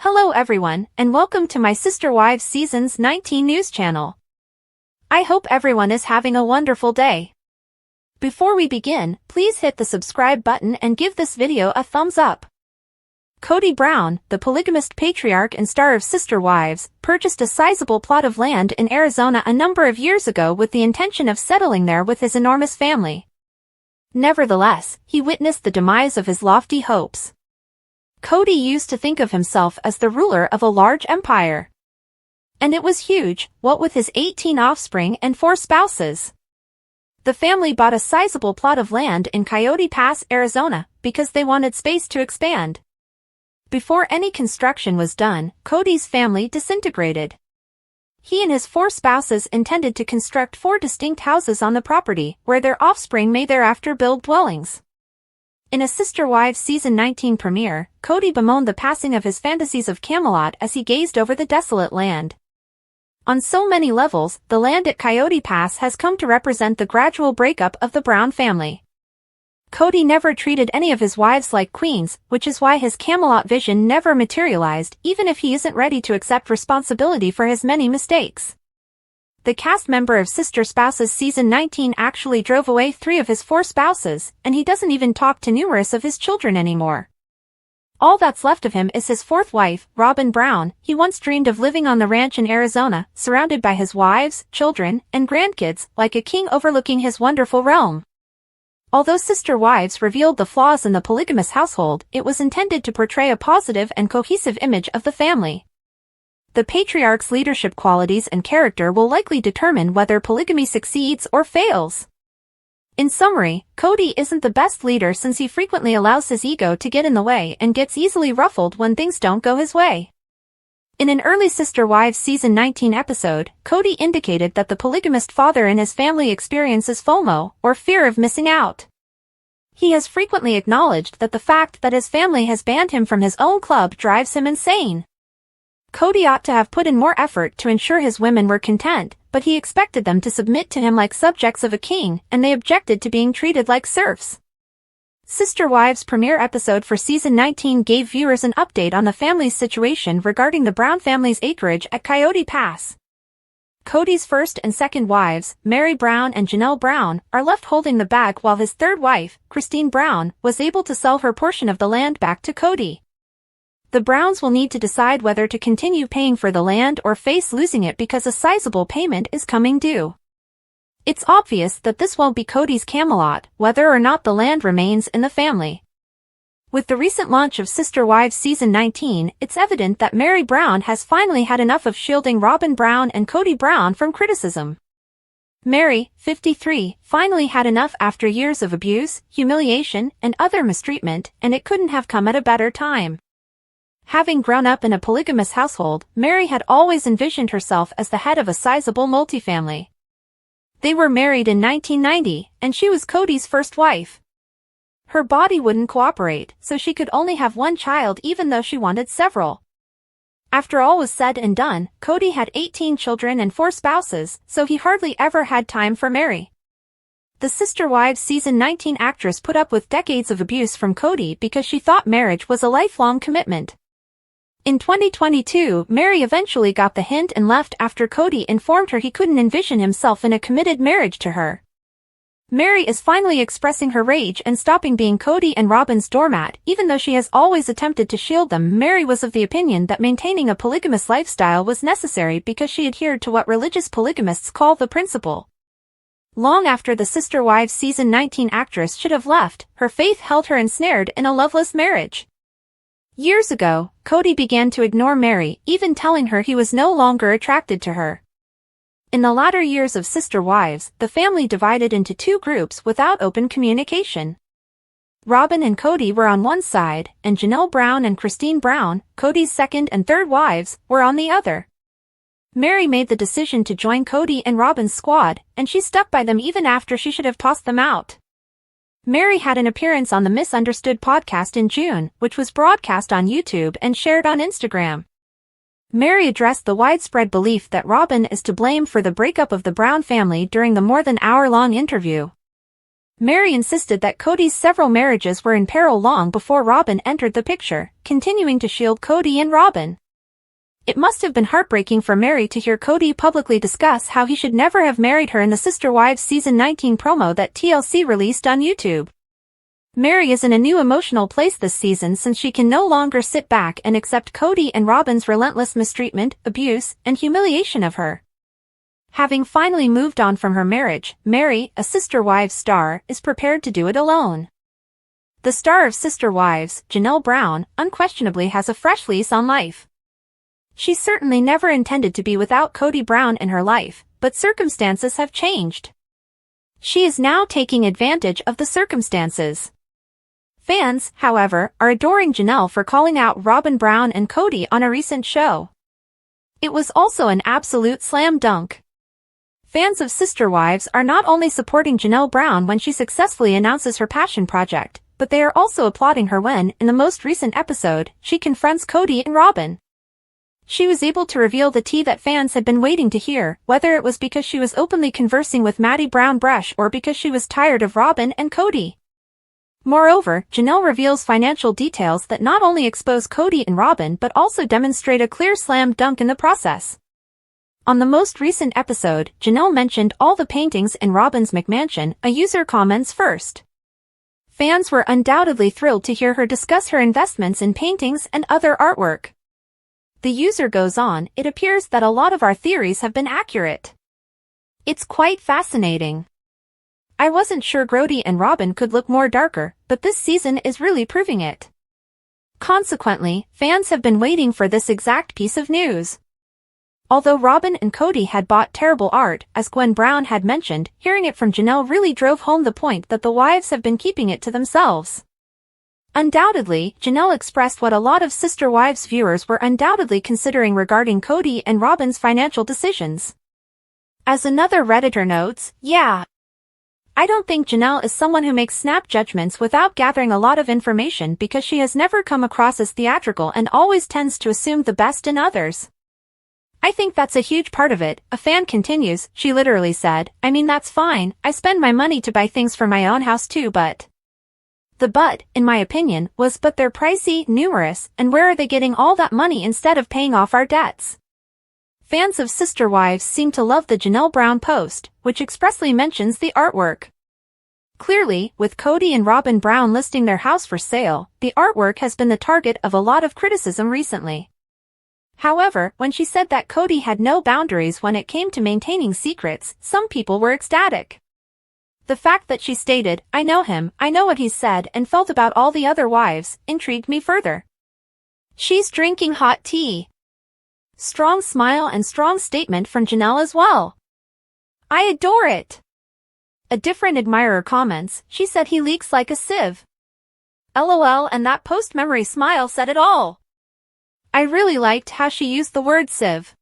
Hello everyone, and welcome to my Sister Wives Seasons 19 news channel. I hope everyone is having a wonderful day. Before we begin, please hit the subscribe button and give this video a thumbs up. Kody Brown, the polygamist patriarch and star of Sister Wives, purchased a sizable plot of land in Arizona a number of years ago with the intention of settling there with his enormous family. Nevertheless, he witnessed the demise of his lofty hopes. Kody used to think of himself as the ruler of a large empire. And it was huge, what with his 18 offspring and 4 spouses. The family bought a sizable plot of land in Coyote Pass, Arizona, because they wanted space to expand. Before any construction was done, Kody's family disintegrated. He and his 4 spouses intended to construct 4 distinct houses on the property, where their offspring may thereafter build dwellings. In a Sister Wives Season 19 premiere, Kody bemoaned the passing of his fantasies of Camelot as he gazed over the desolate land. On so many levels, the land at Coyote Pass has come to represent the gradual breakup of the Brown family. Kody never treated any of his wives like queens, which is why his Camelot vision never materialized, even if he isn't ready to accept responsibility for his many mistakes. The cast member of Sister Spouses Season 19 actually drove away 3 of his 4 spouses, and he doesn't even talk to numerous of his children anymore. All that's left of him is his 4th wife, Robin Brown. He once dreamed of living on the ranch in Arizona, surrounded by his wives, children, and grandkids, like a king overlooking his wonderful realm. Although Sister Wives revealed the flaws in the polygamous household, it was intended to portray a positive and cohesive image of the family. The patriarch's leadership qualities and character will likely determine whether polygamy succeeds or fails. In summary, Kody isn't the best leader since he frequently allows his ego to get in the way and gets easily ruffled when things don't go his way. In an early Sister Wives Season 19 episode, Kody indicated that the polygamist father in his family experiences FOMO, or fear of missing out. He has frequently acknowledged that the fact that his family has banned him from his own club drives him insane. Kody ought to have put in more effort to ensure his women were content, but he expected them to submit to him like subjects of a king, and they objected to being treated like serfs. Sister Wives' premiere episode for Season 19 gave viewers an update on the family's situation regarding the Brown family's acreage at Coyote Pass. Kody's 1st and 2nd wives, Mary Brown and Janelle Brown, are left holding the bag while his 3rd wife, Cristin Brown, was able to sell her portion of the land back to Kody. The Browns will need to decide whether to continue paying for the land or face losing it because a sizable payment is coming due. It's obvious that this won't be Kody's Camelot, whether or not the land remains in the family. With the recent launch of Sister Wives Season 19, it's evident that Mary Brown has finally had enough of shielding Robin Brown and Kody Brown from criticism. Mary, 53, finally had enough after years of abuse, humiliation, and other mistreatment, and it couldn't have come at a better time. Having grown up in a polygamous household, Mary had always envisioned herself as the head of a sizable multifamily. They were married in 1990, and she was Kody's 1st wife. Her body wouldn't cooperate, so she could only have 1 child even though she wanted several. After all was said and done, Kody had 18 children and 4 spouses, so he hardly ever had time for Mary. The Sister Wives Season 19 actress put up with decades of abuse from Kody because she thought marriage was a lifelong commitment. In 2022, Mary eventually got the hint and left after Kody informed her he couldn't envision himself in a committed marriage to her. Mary is finally expressing her rage and stopping being Kody and Robin's doormat, even though she has always attempted to shield them. Mary was of the opinion that maintaining a polygamous lifestyle was necessary because she adhered to what religious polygamists call the principle. Long after the Sister Wives Season 19 actress should have left, her faith held her ensnared in a loveless marriage. Years ago, Kody began to ignore Mary, even telling her he was no longer attracted to her. In the latter years of Sister Wives, the family divided into 2 groups without open communication. Robin and Kody were on one side, and Janelle Brown and Cristin Brown, Kody's 2nd and 3rd wives, were on the other. Mary made the decision to join Kody and Robin's squad, and she stuck by them even after she should have tossed them out. Mary had an appearance on the Misunderstood podcast in June, which was broadcast on YouTube and shared on Instagram. Mary addressed the widespread belief that Robin is to blame for the breakup of the Brown family during the more than hour-long interview. Mary insisted that Kody's several marriages were in peril long before Robin entered the picture, continuing to shield Kody and Robin. It must have been heartbreaking for Mary to hear Kody publicly discuss how he should never have married her in the Sister Wives Season 19 promo that TLC released on YouTube. Mary is in a new emotional place this season since she can no longer sit back and accept Kody and Robin's relentless mistreatment, abuse, and humiliation of her. Having finally moved on from her marriage, Mary, a Sister Wives star, is prepared to do it alone. The star of Sister Wives, Janelle Brown, unquestionably has a fresh lease on life. She certainly never intended to be without Kody Brown in her life, but circumstances have changed. She is now taking advantage of the circumstances. Fans, however, are adoring Janelle for calling out Robin Brown and Kody on a recent show. It was also an absolute slam dunk. Fans of Sister Wives are not only supporting Janelle Brown when she successfully announces her passion project, but they are also applauding her when, in the most recent episode, she confronts Kody and Robin. She was able to reveal the tea that fans had been waiting to hear, whether it was because she was openly conversing with Maddie Brown Brush or because she was tired of Robin and Kody. Moreover, Janelle reveals financial details that not only expose Kody and Robin but also demonstrate a clear slam dunk in the process. On the most recent episode, Janelle mentioned all the paintings in Robin's McMansion, a user comments first. Fans were undoubtedly thrilled to hear her discuss her investments in paintings and other artwork. The user goes on, "It appears that a lot of our theories have been accurate. It's quite fascinating. I wasn't sure Kody and Robin could look more darker, but this season is really proving it." Consequently, fans have been waiting for this exact piece of news. Although Robin and Kody had bought terrible art, as Gwen Brown had mentioned, hearing it from Janelle really drove home the point that the wives have been keeping it to themselves. Undoubtedly, Janelle expressed what a lot of Sister Wives viewers were undoubtedly considering regarding Kody and Robin's financial decisions. As another Redditor notes, "Yeah. I don't think Janelle is someone who makes snap judgments without gathering a lot of information because she has never come across as theatrical and always tends to assume the best in others. I think that's a huge part of it." A fan continues, "She literally said, I mean that's fine, I spend my money to buy things for my own house too but..." The but, in my opinion, was "but they're pricey, numerous, and where are they getting all that money instead of paying off our debts?" Fans of Sister Wives seem to love the Janelle Brown post, which expressly mentions the artwork. Clearly, with Kody and Robin Brown listing their house for sale, the artwork has been the target of a lot of criticism recently. However, when she said that Kody had no boundaries when it came to maintaining secrets, some people were ecstatic. The fact that she stated, "I know him, I know what he's said and felt about all the other wives," intrigued me further. She's drinking hot tea. Strong smile and strong statement from Janelle as well. I adore it. A different admirer comments, "She said he leaks like a sieve. LOL, and that post-memory smile said it all. I really liked how she used the word sieve.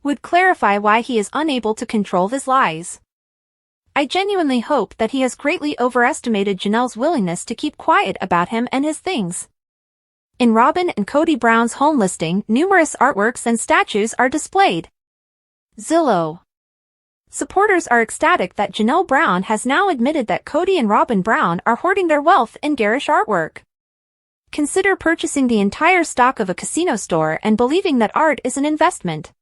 Would clarify why he is unable to control his lies. I genuinely hope that he has greatly overestimated Janelle's willingness to keep quiet about him and his things." In Robin and Kody Brown's home listing, numerous artworks and statues are displayed. Zillow. Supporters are ecstatic that Janelle Brown has now admitted that Kody and Robin Brown are hoarding their wealth in garish artwork. Consider purchasing the entire stock of a casino store and believing that art is an investment.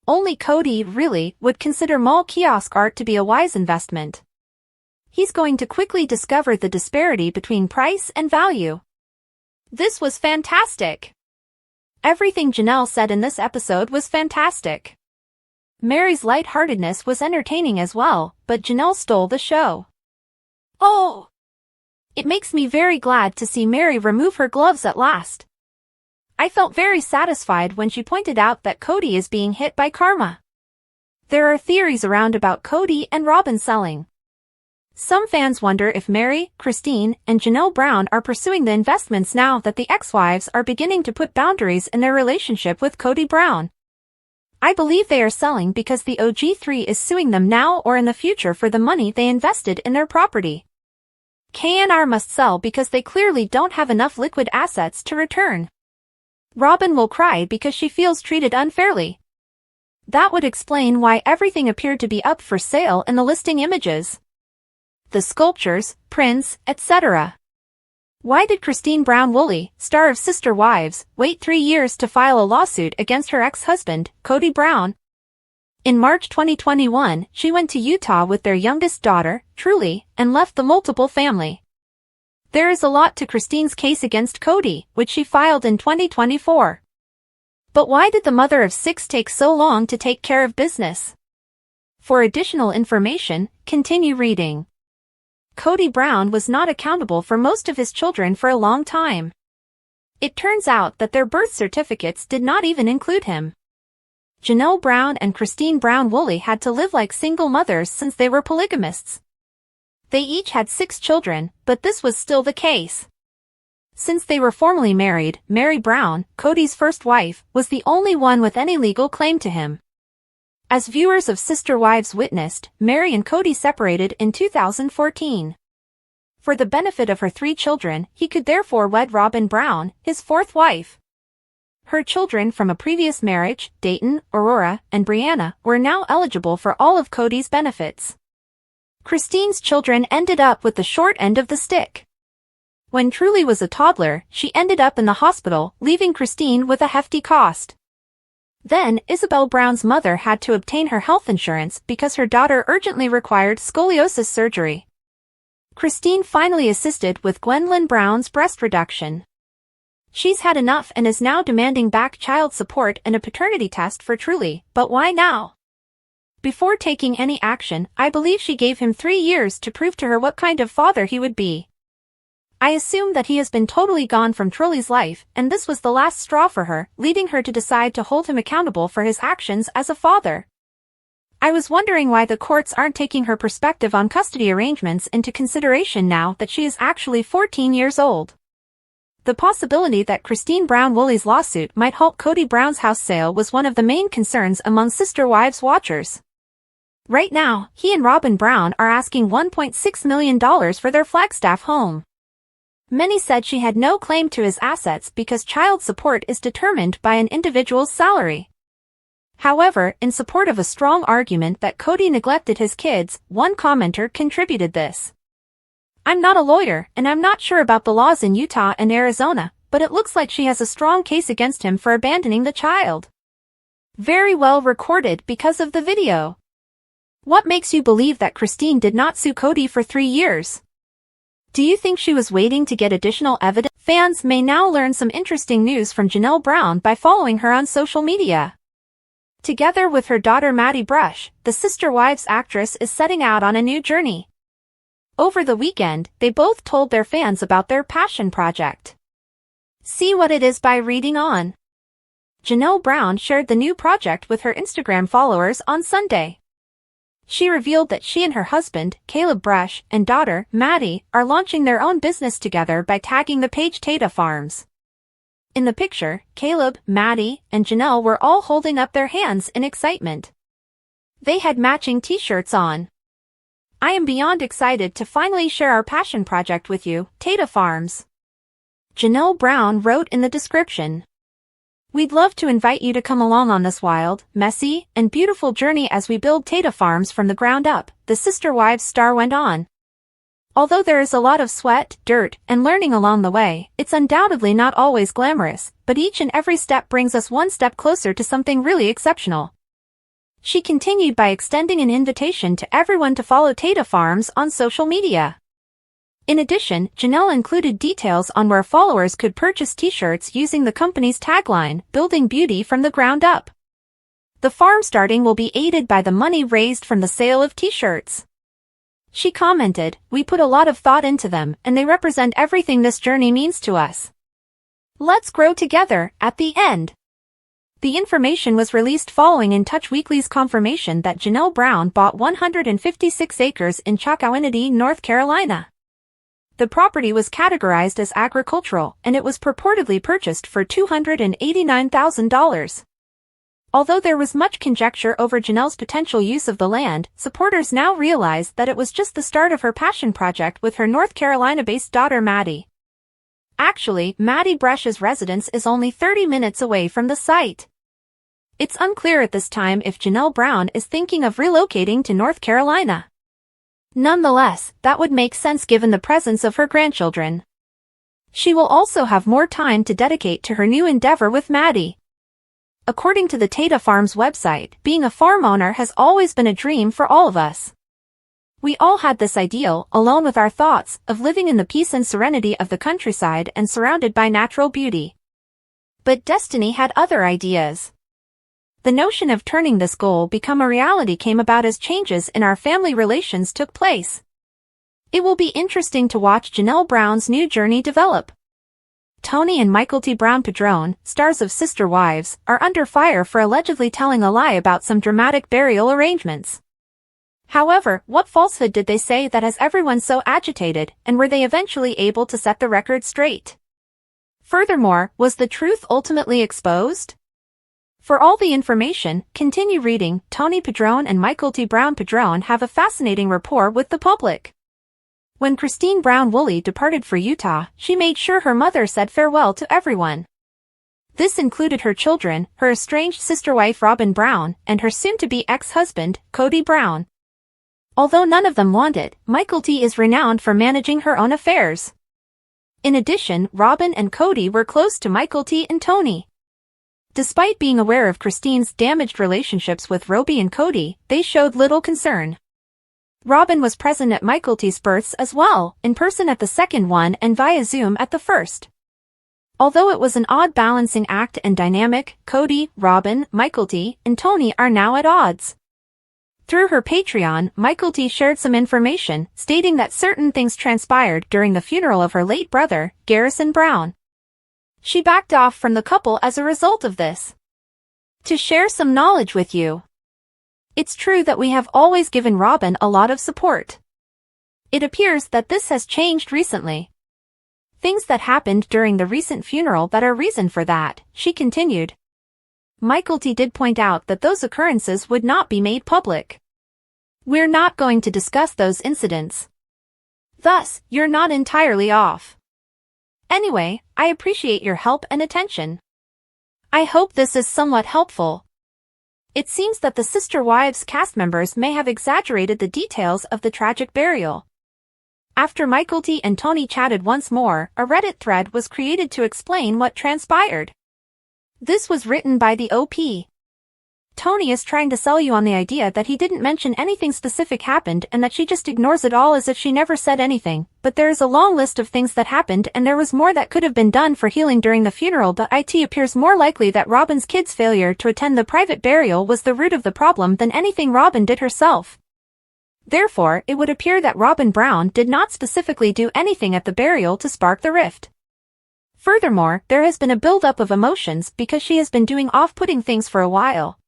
Only Kody, really, would consider mall kiosk art to be a wise investment. He's going to quickly discover the disparity between price and value. This was fantastic. Everything Janelle said in this episode was fantastic. Mary's lightheartedness was entertaining as well, but Janelle stole the show. Oh! It makes me very glad to see Mary remove her gloves at last. I felt very satisfied when she pointed out that Kody is being hit by karma. There are theories around about Kody and Robin selling. Some fans wonder if Mary, Cristin, and Janelle Brown are pursuing the investments now that the ex-wives are beginning to put boundaries in their relationship with Kody Brown. I believe they are selling because the OG3 is suing them now or in the future for the money they invested in their property. KNR must sell because they clearly don't have enough liquid assets to return. Robin will cry because she feels treated unfairly. That would explain why everything appeared to be up for sale in the listing images. the sculptures, prints, etc. Why did Cristin Brown-Woolley, star of Sister Wives, wait 3 years to file a lawsuit against her ex-husband, Kody Brown? In March 2021, she went to Utah with their youngest daughter, Truly, and left the multiple family. There is a lot to Cristin's case against Kody, which she filed in 2024. But why did the mother of 6 take so long to take care of business? For additional information, continue reading. Kody Brown was not accountable for most of his children for a long time. It turns out that their birth certificates did not even include him. Janelle Brown and Cristin Brown-Woolley had to live like single mothers since they were polygamists. They each had 6 children, but this was still the case. Since they were formally married, Mary Brown, Kody's first wife, was the only one with any legal claim to him. As viewers of Sister Wives witnessed, Mary and Kody separated in 2014. For the benefit of her 3 children, he could therefore wed Robin Brown, his 4th wife. Her children from a previous marriage, Dayton, Aurora, and Brianna, were now eligible for all of Kody's benefits. Cristin's children ended up with the short end of the stick. When Truly was a toddler, she ended up in the hospital, leaving Cristin with a hefty cost. Then, Isabel Brown's mother had to obtain her health insurance because her daughter urgently required scoliosis surgery. Cristin finally assisted with Gwendolyn Brown's breast reduction. She's had enough and is now demanding back child support and a paternity test for Truly, but why now? Before taking any action, I believe she gave him 3 years to prove to her what kind of father he would be. I assume that he has been totally gone from Truly's life, and this was the last straw for her, leading her to decide to hold him accountable for his actions as a father. I was wondering why the courts aren't taking her perspective on custody arrangements into consideration now that she is actually 14 years old. The possibility that Cristin Brown-Woolley's lawsuit might halt Kody Brown's house sale was one of the main concerns among Sister Wives watchers. Right now, he and Robin Brown are asking $1.6 million for their Flagstaff home. Many said she had no claim to his assets because child support is determined by an individual's salary. However, in support of a strong argument that Kody neglected his kids, one commenter contributed this. I'm not a lawyer, and I'm not sure about the laws in Utah and Arizona, but it looks like she has a strong case against him for abandoning the child. Very well recorded because of the video. What makes you believe that Cristin did not sue Kody for 3 years? Do you think she was waiting to get additional evidence? Fans may now learn some interesting news from Janelle Brown by following her on social media. Together with her daughter Maddie Brush, the Sister Wives actress is setting out on a new journey. Over the weekend, they both told their fans about their passion project. See what it is by reading on. Janelle Brown shared the new project with her Instagram followers on Sunday. She revealed that she and her husband, Caleb Brush, and daughter, Maddie, are launching their own business together by tagging the page Tata Farms. In the picture, Caleb, Maddie, and Janelle were all holding up their hands in excitement. They had matching t-shirts on. I am beyond excited to finally share our passion project with you, Tata Farms. Janelle Brown wrote in the description. We'd love to invite you to come along on this wild, messy, and beautiful journey as we build Tata Farms from the ground up, the Sister Wives star went on. Although there is a lot of sweat, dirt, and learning along the way, it's undoubtedly not always glamorous, but each and every step brings us one step closer to something really exceptional. She continued by extending an invitation to everyone to follow Tata Farms on social media. In addition, Janelle included details on where followers could purchase t-shirts using the company's tagline, Building Beauty from the Ground Up. The farm starting will be aided by the money raised from the sale of t-shirts. She commented, we put a lot of thought into them, and they represent everything this journey means to us. Let's grow together, at the end. The information was released following In Touch Weekly's confirmation that Janelle Brown bought 156 acres in Chocowinity, North Carolina. The property was categorized as agricultural, and it was purportedly purchased for $289,000. Although there was much conjecture over Janelle's potential use of the land, supporters now realize that it was just the start of her passion project with her North Carolina-based daughter Maddie. Actually, Maddie Brush's residence is only 30 minutes away from the site. It's unclear at this time if Janelle Brown is thinking of relocating to North Carolina. Nonetheless, that would make sense given the presence of her grandchildren. She will also have more time to dedicate to her new endeavor with Maddie. According to the Tata Farms website, being a farm owner has always been a dream for all of us. We all had this ideal, alone with our thoughts, of living in the peace and serenity of the countryside and surrounded by natural beauty. But Destiny had other ideas. The notion of turning this goal become a reality came about as changes in our family relations took place. It will be interesting to watch Janelle Brown's new journey develop. Tony and Michael T. Brown-Padrone, stars of Sister Wives, are under fire for allegedly telling a lie about some dramatic burial arrangements. However, what falsehood did they say that has everyone so agitated, and were they eventually able to set the record straight? Furthermore, was the truth ultimately exposed? For all the information, continue reading. Tony Padrone and Michael T. Brown-Padrone have a fascinating rapport with the public. When Cristin Brown-Woolley departed for Utah, she made sure her mother said farewell to everyone. This included her children, her estranged sister wife Robin Brown, and her soon-to-be ex-husband, Kody Brown. Although none of them wanted, Michael T. is renowned for managing her own affairs. In addition, Robin and Kody were close to Michael T. and Tony. Despite being aware of Cristin's damaged relationships with Roby and Kody, they showed little concern. Robin was present at Michael T.'s births as well, in person at the second one and via Zoom at the first. Although it was an odd balancing act and dynamic, Kody, Robin, Michael T., and Tony are now at odds. Through her Patreon, Michael T. shared some information, stating that certain things transpired during the funeral of her late brother, Garrison Brown. She backed off from the couple as a result of this. To share some knowledge with you. It's true that we have always given Robin a lot of support. It appears that this has changed recently. Things that happened during the recent funeral that are reason for that, she continued. Michael T. did point out that those occurrences would not be made public. We're not going to discuss those incidents. Thus, you're not entirely off. Anyway, I appreciate your help and attention. I hope this is somewhat helpful. It seems that the Sister Wives cast members may have exaggerated the details of the tragic burial. After Michael T. and Tony chatted once more, a Reddit thread was created to explain what transpired. This was written by the OP. Tony is trying to sell you on the idea that he didn't mention anything specific happened and that she just ignores it all as if she never said anything, but there is a long list of things that happened and there was more that could have been done for healing during the funeral, but it appears more likely that Robin's kids' failure to attend the private burial was the root of the problem than anything Robin did herself. Therefore, it would appear that Robin Brown did not specifically do anything at the burial to spark the rift. Furthermore, there has been a buildup of emotions because she has been doing off-putting things for a while.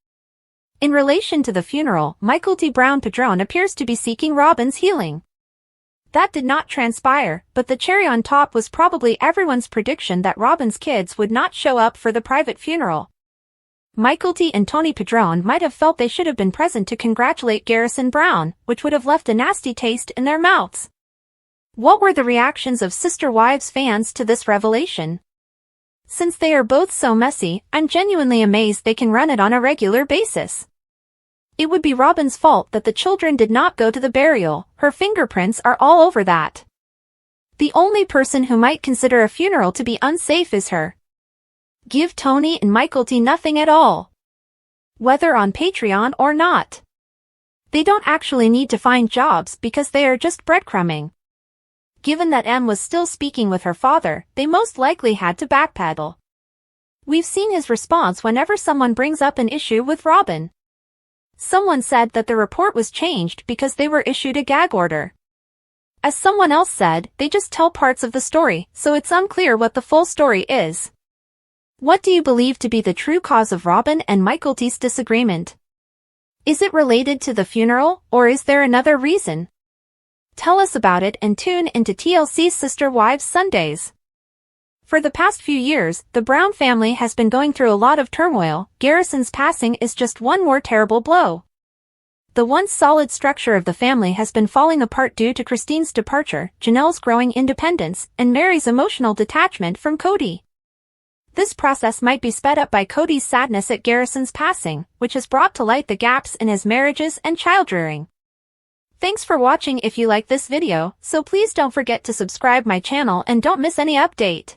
In relation to the funeral, Michael T. Brown-Padrone appears to be seeking Robin's healing. That did not transpire, but the cherry on top was probably everyone's prediction that Robin's kids would not show up for the private funeral. Michael T. and Tony Padrone might have felt they should have been present to congratulate Garrison Brown, which would have left a nasty taste in their mouths. What were the reactions of Sister Wives fans to this revelation? Since they are both so messy, I'm genuinely amazed they can run it on a regular basis. It would be Robin's fault that the children did not go to the burial, her fingerprints are all over that. The only person who might consider a funeral to be unsafe is her. Give Tony and Michael T. nothing at all. Whether on Patreon or not. They don't actually need to find jobs because they are just breadcrumbing. Given that M was still speaking with her father, they most likely had to backpedal. We've seen his response whenever someone brings up an issue with Robin. Someone said that the report was changed because they were issued a gag order. As someone else said, they just tell parts of the story, so it's unclear what the full story is. What do you believe to be the true cause of Robin and Michael T.'s disagreement? Is it related to the funeral, or is there another reason? Tell us about it and tune into TLC's Sister Wives Sundays. For the past few years, the Brown family has been going through a lot of turmoil. Garrison's passing is just one more terrible blow. The once solid structure of the family has been falling apart due to Cristin's departure, Janelle's growing independence, and Mary's emotional detachment from Kody. This process might be sped up by Kody's sadness at Garrison's passing, which has brought to light the gaps in his marriages and child-rearing. Thanks for watching. If you like this video, so please don't forget to subscribe my channel and don't miss any update.